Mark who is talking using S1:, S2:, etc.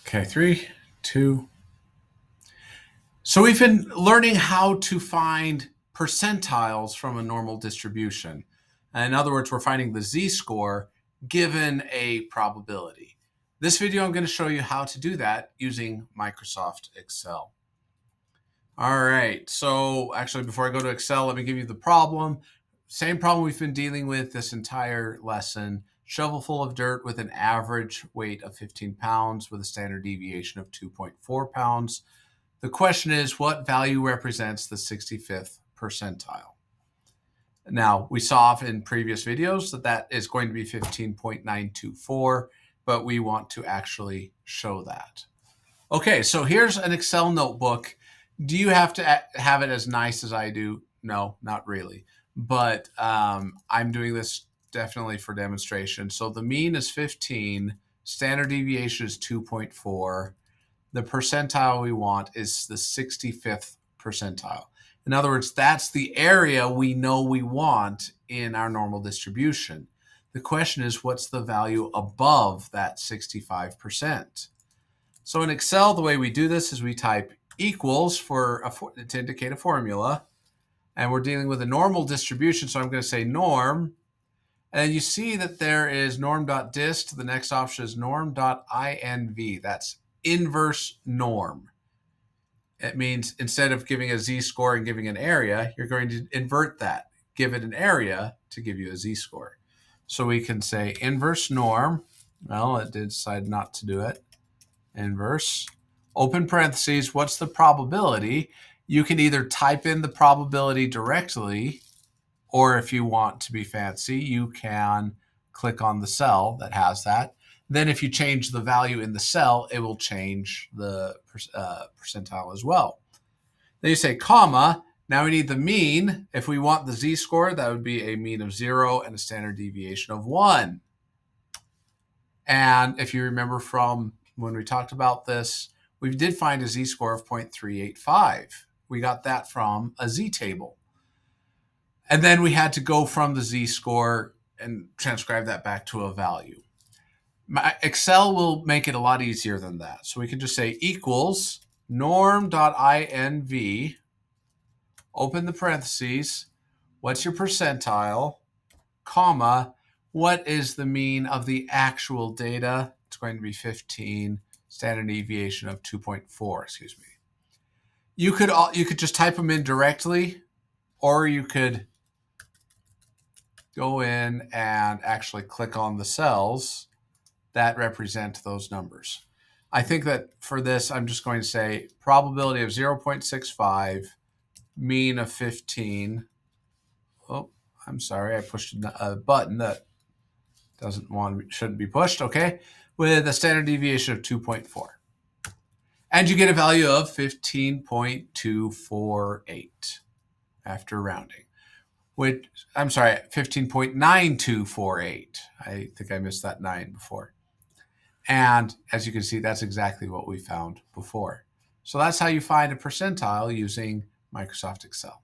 S1: Okay, 3, 2. So we've been learning how to find percentiles from a normal distribution. In other words, we're finding the z-score given a probability. This video, I'm going to show you how to do that using Microsoft Excel. All right, so actually before I go to Excel, let me give you the problem. Same problem we've been dealing with this entire lesson. Shovel full of dirt with an average weight of 15 pounds with a standard deviation of 2.4 pounds. The question is, what value represents the 65th percentile? Now, we saw in previous videos that is going to be 15.924, but we want to actually show that. Okay, so here's an Excel notebook. Do you have to have it as nice as I do? No, not really. But I'm doing this definitely for demonstration. So the mean is 15, standard deviation is 2.4. The percentile we want is the 65th percentile. In other words, that's the area we know we want in our normal distribution. The question is, what's the value above that 65%? So in Excel, the way we do this is we type equals to indicate a formula. And we're dealing with a normal distribution, so I'm going to say norm. And you see that there is norm.dist. The next option is norm.inv. That's inverse norm. It means instead of giving a z-score and giving an area, you're going to invert that. Give it an area to give you a z-score. So we can say inverse norm. Well, it did decide not to do it. Inverse. Open parentheses. What's the probability? You can either type in the probability directly, or if you want to be fancy, you can click on the cell that has that. Then if you change the value in the cell, it will change the percentile as well. Then you say comma. Now we need the mean. If we want the z-score, that would be a mean of 0 and a standard deviation of 1. And if you remember from when we talked about this, we did find a z-score of 0.385. We got that from a z-table. And then we had to go from the z-score and transcribe that back to a value. Excel will make it a lot easier than that. So we can just say equals norm.inv, open the parentheses, what's your percentile, comma, what is the mean of the actual data? It's going to be 15, standard deviation of 2.4, excuse me. You could just type them in directly, or you could go in and actually click on the cells that represent those numbers. I think that for this, I'm just going to say probability of 0.65, mean of 15. Oh, I'm sorry, I pushed a button that shouldn't be pushed, okay, with a standard deviation of 2.4. And you get a value of 15.248 after rounding. I'm sorry, 15.9248. I think I missed that 9 before. And as you can see, that's exactly what we found before. So that's how you find a percentile using Microsoft Excel.